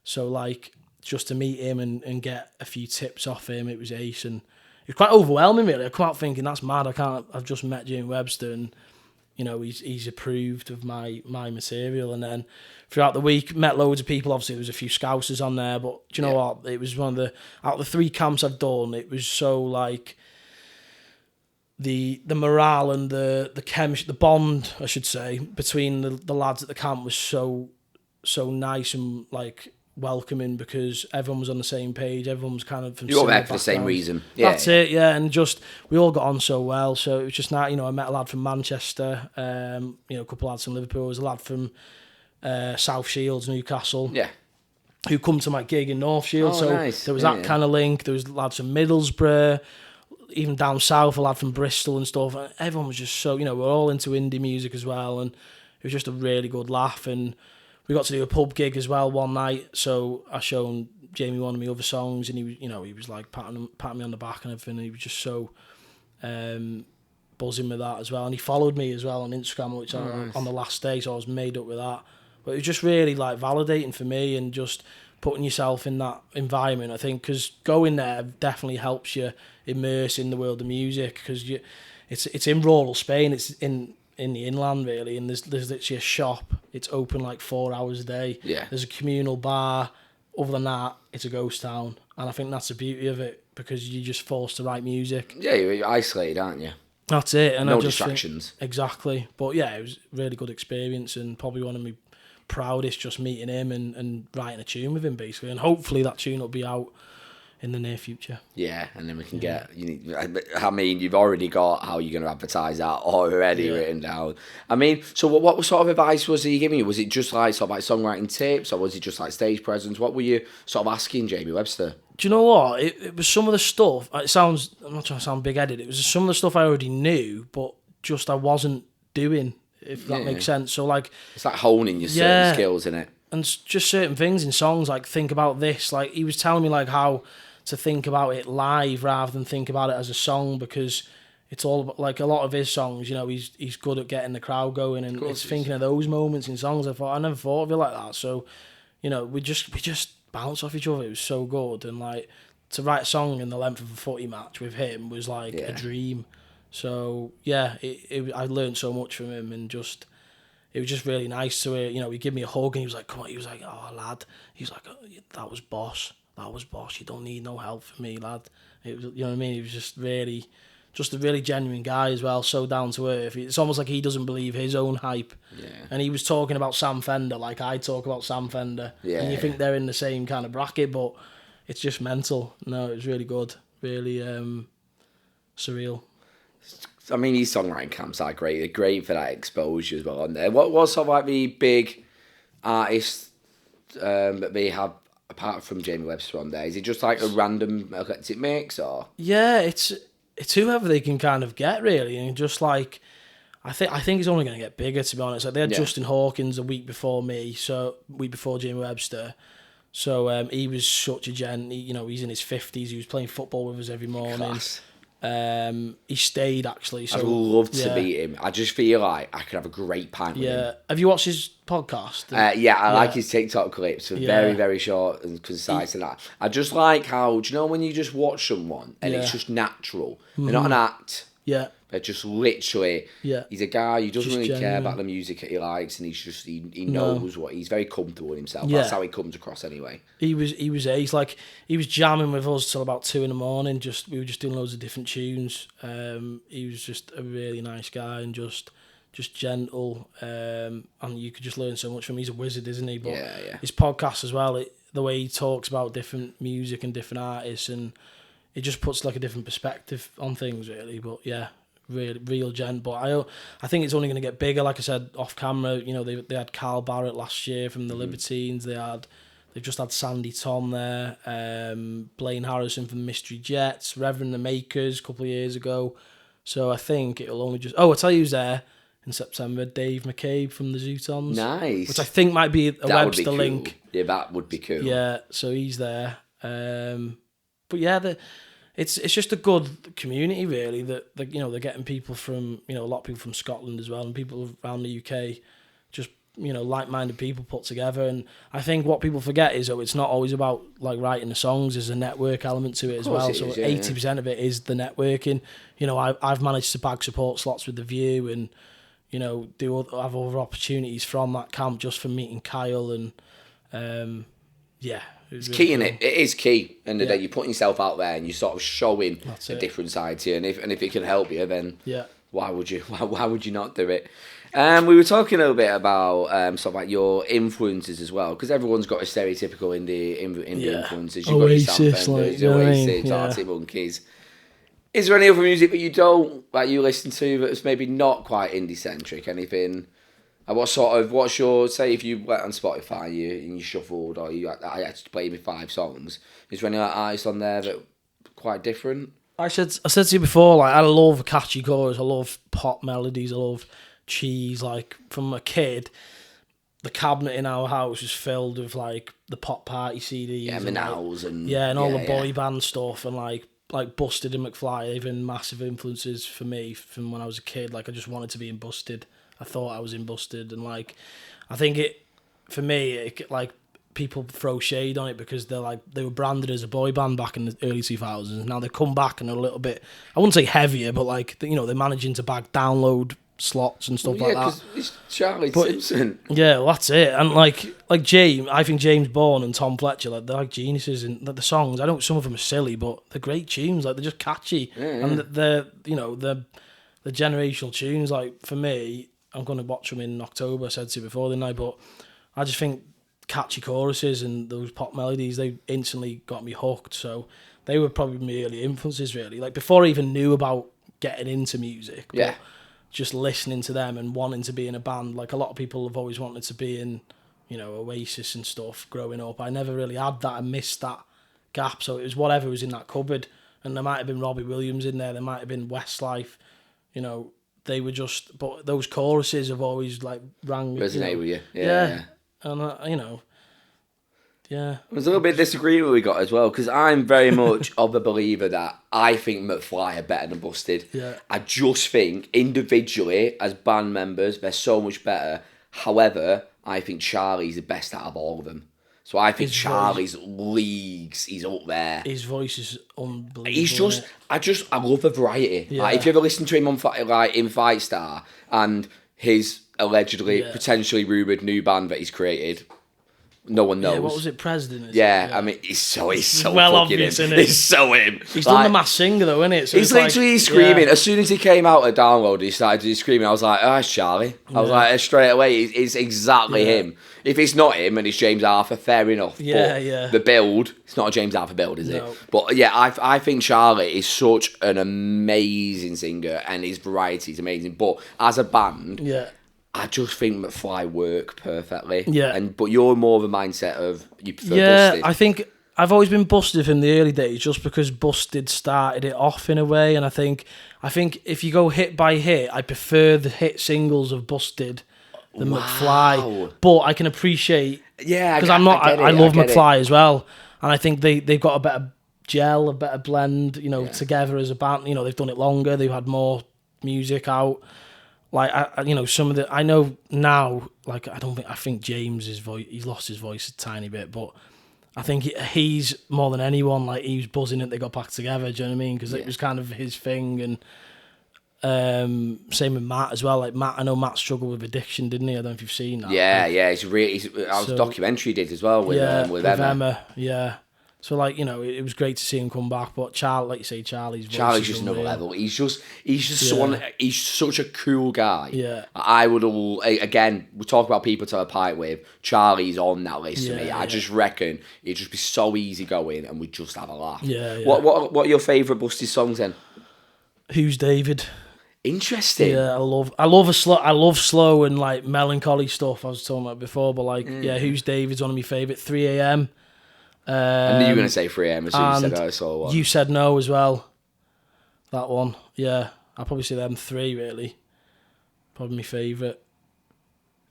So like, just to meet him and get a few tips off him, it was ace. And it was quite overwhelming, really. I come out thinking, that's mad. I've just met Jamie Webster, and you know, he's approved of my material. And then throughout the week, met loads of people. Obviously, there was a few Scousers on there, but do you know what? It was one of the, out of the 3 camps I've done, it was so like the morale and the chemistry, the bond, I should say, between the lads at the camp was so nice and like welcoming, because everyone was on the same page. Everyone was kind of from, you all there for the same reason. That's it, yeah. And just we all got on so well. So it was just nice. You know, I met a lad from Manchester. You know, a couple of lads from Liverpool. There was a lad from South Shields, Newcastle. Yeah. Who come to my gig in North Shields. So nice. There was that kind of link. There was lads from Middlesbrough, even down south, a lad from Bristol and stuff. And everyone was just so, you know, we're all into indie music as well. And it was just a really good laugh. And we got to do a pub gig as well one night, so I shown Jamie one of my other songs, and he was, you know, he was like patting me on the back and everything. And he was just so buzzing with that as well, and he followed me as well on Instagram, which on the last day, so I was made up with that. But it was just really like validating for me, and just putting yourself in that environment. I think because going there definitely helps you immerse in the world of music, because it's in rural Spain, it's in the inland really, and there's literally a shop. It's open like 4 hours a day. Yeah. There's a communal bar. Other than that, it's a ghost town, and I think that's the beauty of it, because you're just forced to write music. Yeah, you're isolated, aren't you? That's it, and no I just distractions. Exactly, but yeah, it was a really good experience, and probably one of my proudest, just meeting him and writing a tune with him basically, and hopefully that tune will be out in the near future. Yeah, and then we can get. I mean, you've already got how you're going to advertise that already written down. I mean, so what sort of advice was he giving you? Was it just like sort of like songwriting tips, or was it just like stage presence? What were you sort of asking Jamie Webster? Do you know what? It was some of the stuff. It sounds. I'm not trying to sound big-headed. It was some of the stuff I already knew, but just I wasn't doing. If that makes sense. So like, it's like honing your certain skills, innit? And just certain things in songs, like think about this. Like he was telling me like how to think about it live rather than think about it as a song, because it's all about, like a lot of his songs, you know, he's good at getting the crowd going, and it's thinking of those moments in songs. I never thought of it like that. So, you know, we just bounce off each other. It was so good, and like to write a song in the length of a footy match with him was like a dream. So yeah, I learned so much from him, and just it was just really nice to hear. You know, he gave me a hug, and he was like, "Come on," he was like, "Oh lad," he was like, oh, "That was boss. That was boss. You don't need no help from me, lad." It was, you know what I mean? He was just a really genuine guy as well, so down to earth. It's almost like he doesn't believe his own hype. Yeah. And he was talking about Sam Fender like I talk about Sam Fender. Yeah. And you think they're in the same kind of bracket, but it's just mental. No, it was really good. Really surreal. I mean, these songwriting camps are great. They're great for that exposure as well on there. What sort of like the big artists that they have apart from Jamie Webster on there? Is it just like a random eclectic mix, or? Yeah, it's whoever they can kind of get really, and just like I think it's only going to get bigger, to be honest. Like they had Justin Hawkins a week before Jamie Webster. So he was such a gent. He's in his 50s. He was playing football with us every morning. Class. He stayed actually. So, I'd love to meet him. I just feel like I could have a great pint with him. Yeah. Have you watched his podcast? I like his TikTok clips. They're very, very short and concise and that. I just like how, do you know when you just watch someone and it's just natural? They're not an act. Yeah. They're just literally, he's a guy who doesn't really care about the music that he likes, and he knows what, he's very comfortable in himself. That's how he comes across anyway. He was like, he was jamming with us till about 2 a.m. We were just doing loads of different tunes. He was just a really nice guy, and just gentle, and you could just learn so much from him. He's a wizard, isn't he? But his podcast as well, the way he talks about different music and different artists, and it just puts like a different perspective on things really. But yeah, real gent. But I think it's only going to get bigger. Like I said off camera, you know, they had Carl Barrett last year from the Libertines. They've just had Sandy Tom there, Blaine Harrison from Mystery Jets, Reverend the Makers a couple of years ago. So I think it'll only just... Oh, I'll tell you who's there in September. Dave McCabe from the Zootons. Nice. Which I think might be a Webster link. Yeah, that would be cool. Yeah, so he's there. But yeah, it's just a good community, really, that they're getting people from, a lot of people from Scotland as well, and people around the UK, just, like-minded people put together. And I think what people forget is, it's not always about, like, writing the songs. There's a network element to it as well. So 80% of it is the networking. I've managed to bag support slots with The View and, have other opportunities from that camp just from meeting Kyle and, yeah. It's key, in it. It is key. And the day you're putting yourself out there and you're sort of showing a different side to you. And if it can help you, then why would you not do it? We were talking a little bit about sort of like your influences as well, because everyone's got a stereotypical indie influences. You've Oasis, got your Oasis, Arctic Monkeys. Is there any other music that you listen to that's maybe not quite indie centric? Anything? What's your, say if you went on Spotify and you shuffled, or I had to play me 5 songs, is there any artists on there that are quite different? I said to you before, like, I love a catchy chorus, I love pop melodies, I love cheese. Like, from a kid, the cabinet in our house was filled with, like, the Pop Party CDs. Yeah, Manals and... Yeah, and all the boy band stuff, and, like Busted and McFly, even massive influences for me from when I was a kid. Like, I just wanted to be in Busted. I thought I was in Busted, and like, I think like, people throw shade on it because they were branded as a boy band back in the early 2000s. Now they come back and are a little bit, I wouldn't say heavier, but like, they're managing to bag download slots and stuff like that. Yeah, because it's Charlie Simpson. Yeah, well, that's it. And like James, I think James Bourne and Tom Fletcher, like, they're like geniuses in the songs. I know some of them are silly, but they're great tunes. Like, they're just catchy, and they're the generational tunes. Like, for me, I'm going to watch them in October, I said to you before, didn't I? But I just think catchy choruses and those pop melodies, they instantly got me hooked. So they were probably my early influences, really. Like, before I even knew about getting into music. But just listening to them and wanting to be in a band. Like, a lot of people have always wanted to be in, Oasis and stuff growing up. I never really had that. I missed that gap. So it was whatever was in that cupboard. And there might have been Robbie Williams in there. There might have been Westlife, They were just, but those choruses have always like rang. Resonate with you, yeah. And There's a little bit of disagreement we got as well, because I'm very much of a believer that I think McFly are better than Busted. Yeah. I just think individually as band members they're so much better. However, I think Charlie's the best out of all of them. So I think Charlie's leagues, he's up there. His voice is unbelievable. He's just, I love the variety. Yeah. Like, if you ever listen to him on in Fight Star and his allegedly, potentially rumoured new band that he's created, no one knows. Yeah, what was it, President? I mean, he's so well fucking obvious, him. Isn't it? He's so him. He's done the Masked Singer though, isn't it? So he's literally screaming. As soon as he came out of download, he started screaming. I was like, oh, it's Charlie. I was like, straight away, it's exactly him. If it's not him and it's James Arthur, fair enough. But the build, it's not a James Arthur build, is it? But yeah, I think Charlie is such an amazing singer and his variety is amazing. But as a band, I just think McFly work perfectly. Yeah. But you're more of a mindset of you prefer Busted. I think I've always been Busted from the early days just because Busted started it off in a way, and I think if you go hit by hit, I prefer the hit singles of Busted than McFly. But I can appreciate because I love McFly as well, and I think they've got a better gel, a better blend, together as a band. They've done it longer, they've had more music out. Like, some of I know now, like, I think James's voice, he's lost his voice a tiny bit, but I think he's more than anyone, like, he was buzzing that they got back together, do you know what I mean? Because it was kind of his thing, and same with Matt as well. Like, Matt, I know Matt struggled with addiction, didn't he? I don't know if you've seen that. Yeah, documentary did as well with Emma. Yeah. So, like, it was great to see him come back. But like you say, Charlie's just another level. He's just someone. He's such a cool guy. Yeah. I would again. We talk about people to a pint with. Charlie's on that list for me. I just reckon it'd just be so easy going, and we'd just have a laugh. Yeah. What are your favourite Busted songs then? Who's David? Interesting. Yeah, I love slow and like melancholy stuff. I was talking about before, but like Who's David's one of my favourite. 3 a.m. I knew you were going to say 3 a.m. as soon as you said I saw one. You said no as well. That one, yeah. I'll probably say them three, really. Probably my favourite.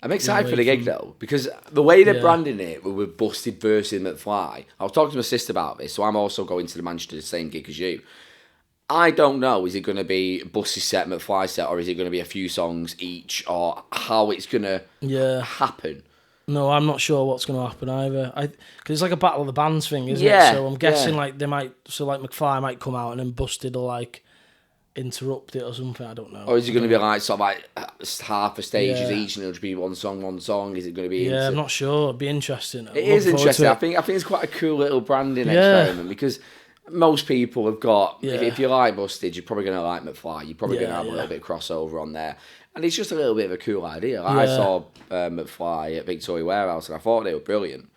I'm excited for the gig, though, because the way they're branding it with Busted versus McFly, I was talking to my sister about this, so I'm also going to the Manchester, the same gig as you. I don't know, is it going to be Busted set, McFly set, or is it going to be a few songs each, or how it's going to happen? No, I'm not sure what's going to happen either. Because it's like a battle of the bands thing, isn't it? So I'm guessing like they might, so like McFly might come out and then Busted will like interrupt it or something. I don't know. Or is it going to be like sort of like half a stages each, and it'll just be one song? Is it going to be? Yeah, I'm not sure. It'd be interesting. It is interesting. I think it's quite a cool little branding experiment because most people have got. If you like Busted, you're probably going to like McFly. You're probably going to have a little bit of crossover on there. And it's just a little bit of a cool idea. Like I saw McFly at Victoria Warehouse and I thought they were brilliant.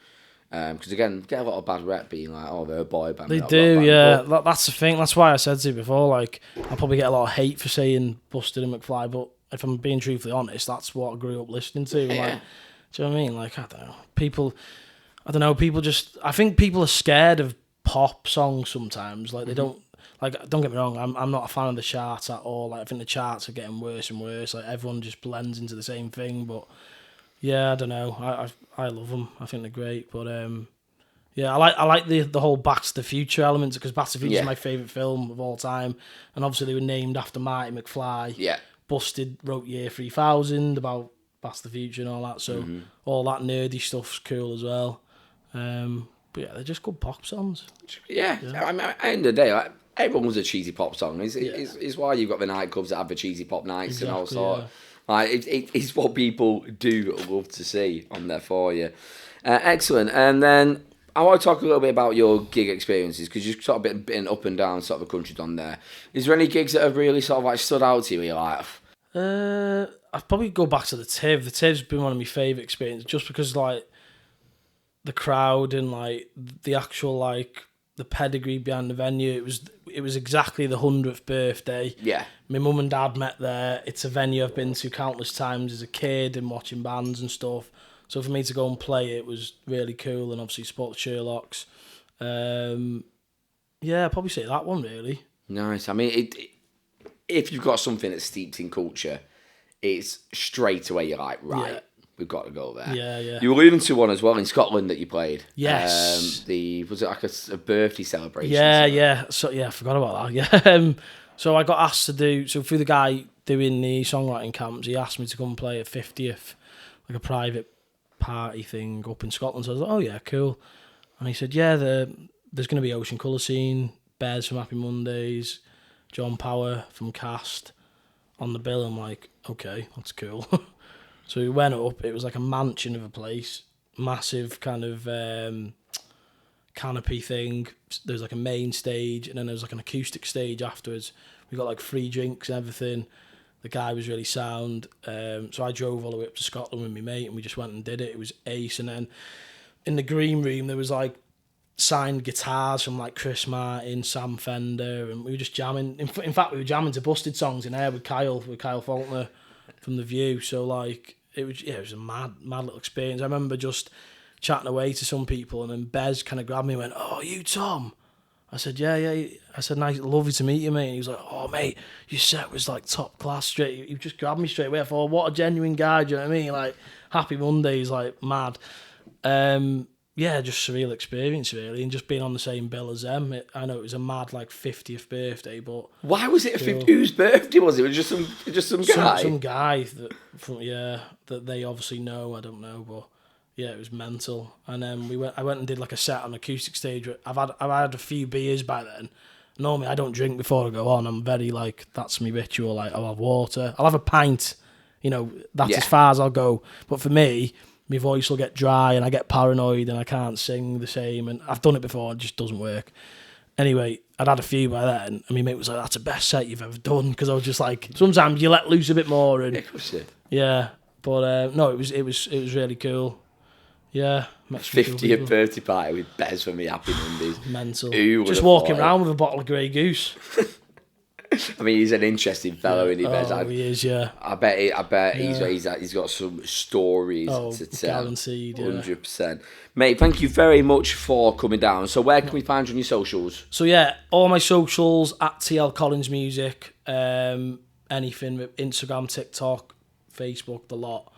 Because again, get a lot of bad rep being like, oh, they're a boy band. They do, yeah. That's the thing. That's why I said to you before, like, I'll probably get a lot of hate for saying Busted and McFly, but if I'm being truthfully honest, that's what I grew up listening to. Like, do you know what I mean? Like, I don't know. People just, I think people are scared of pop songs sometimes. Like, they don't, like, don't get me wrong, I'm not a fan of the charts at all. Like, I think the charts are getting worse and worse. Like, everyone just blends into the same thing. But yeah, I don't know. I love them. I think they're great. But yeah, I like the whole Back to the Future element because Back to the Future is my favourite film of all time. And obviously they were named after Marty McFly. Yeah. Busted wrote Year 3000 about Back to the Future and all that. So all that nerdy stuff's cool as well. But yeah, they're just good pop songs. Yeah. I mean, at the end of the day, like, everyone was a cheesy pop song. It's why you've got the nightclubs that have the cheesy pop nights and all sorts. Like, it's what people do love to see on there for you. Excellent. And then I want to talk a little bit about your gig experiences because you've sort of been up and down sort of the country on there. Is there any gigs that have really sort of like stood out to you in your life? I'd probably go back to the TIV. The TIV's been one of my favourite experiences just because like the crowd and like the actual like the pedigree behind the venue. It was exactly the 100th birthday. Yeah. My mum and dad met there. It's a venue I've been to countless times as a kid and watching bands and stuff. So for me to go and play it was really cool and obviously support the Sherlocks. Yeah, I'd probably say that one really. Nice. I mean, if you've got something that's steeped in culture, it's straight away you're like, right, we've got to go there. Yeah, yeah. You alluded to one as well in Scotland that you played. Yes. Was it like a birthday celebration? Yeah. So I forgot about that. Yeah. So I got asked to do, so through the guy doing the songwriting camps, he asked me to come play a 50th, like a private party thing up in Scotland. So I was like, oh yeah, cool. And he said, yeah, there's going to be Ocean Colour Scene, Bez from Happy Mondays, John Power from Cast on the bill. I'm like, okay, that's cool. So we went up, it was like a mansion of a place, massive kind of canopy thing. There's like a main stage and then there's like an acoustic stage afterwards. We got like free drinks and everything. The guy was really sound. So I drove all the way up to Scotland with my mate and we just went and did it. It was ace. And then in the green room there was like signed guitars from like Chris Martin, Sam Fender, and we were just jamming. In fact, we were jamming to Busted songs in there with Kyle Faulkner from The View. So like it was a mad little experience. I remember just chatting away to some people and then Bez kind of grabbed me and went, "Oh, you Tom?" I said, yeah. I said, nice, lovely to meet you, mate. And he was like, "Oh, mate, your set was like top class straight." He just grabbed me straight away. I thought, what a genuine guy, do you know what I mean? Like, Happy Mondays, like, mad. Yeah, just surreal experience, really. And just being on the same bill as them. I know it was a mad, like, 50th birthday, but... Why was it a 50th? Whose birthday was it? It was just some guy? Some guy that they obviously know, I don't know, but... Yeah, it was mental. And then I went and did like a set on acoustic stage. I've had a few beers by then. Normally I don't drink before I go on. I'm very like, that's my ritual. Like I'll have water. I'll have a pint. You know, that's as far as I'll go. But for me, my voice will get dry and I get paranoid and I can't sing the same. And I've done it before. It just doesn't work. Anyway, I'd had a few by then. And my mate was like, "That's the best set you've ever done." Because I was just like, sometimes you let loose a bit more. And yeah, but no, it was really cool. Yeah. 50th birthday party with Bez from the Happy Mondays. Mental. Just walking around with a bottle of Grey Goose. I mean, he's an interesting fellow, isn't he, Bez? He is, yeah. I bet he's got some stories to tell. Guaranteed, 100%. Mate, thank you very much for coming down. So where can we find you on your socials? So yeah, all my socials at TL Collins Music, anything with Instagram, TikTok, Facebook, the lot.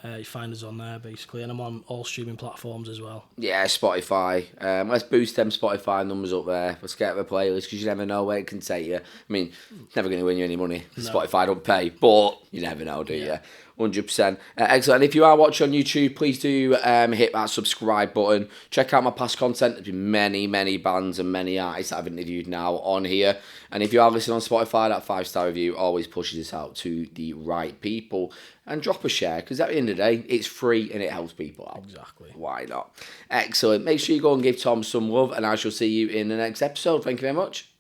You find us on there basically, and I'm on all streaming platforms as well. Yeah, Spotify. Let's boost them Spotify numbers up there. Let's get a playlist because you never know where it can take you. I mean, it's never going to win you any money. No. Spotify don't pay, but you never know, do you? 100%. Excellent. And if you are watching on YouTube, please do hit that subscribe button. Check out my past content. There's been many, many bands and many artists that I've interviewed now on here. And if you are listening on Spotify, that 5-star review always pushes this out to the right people. And drop a share, because at the end of the day, it's free and it helps people out. Exactly. Why not? Excellent. Make sure you go and give Tom some love, and I shall see you in the next episode. Thank you very much.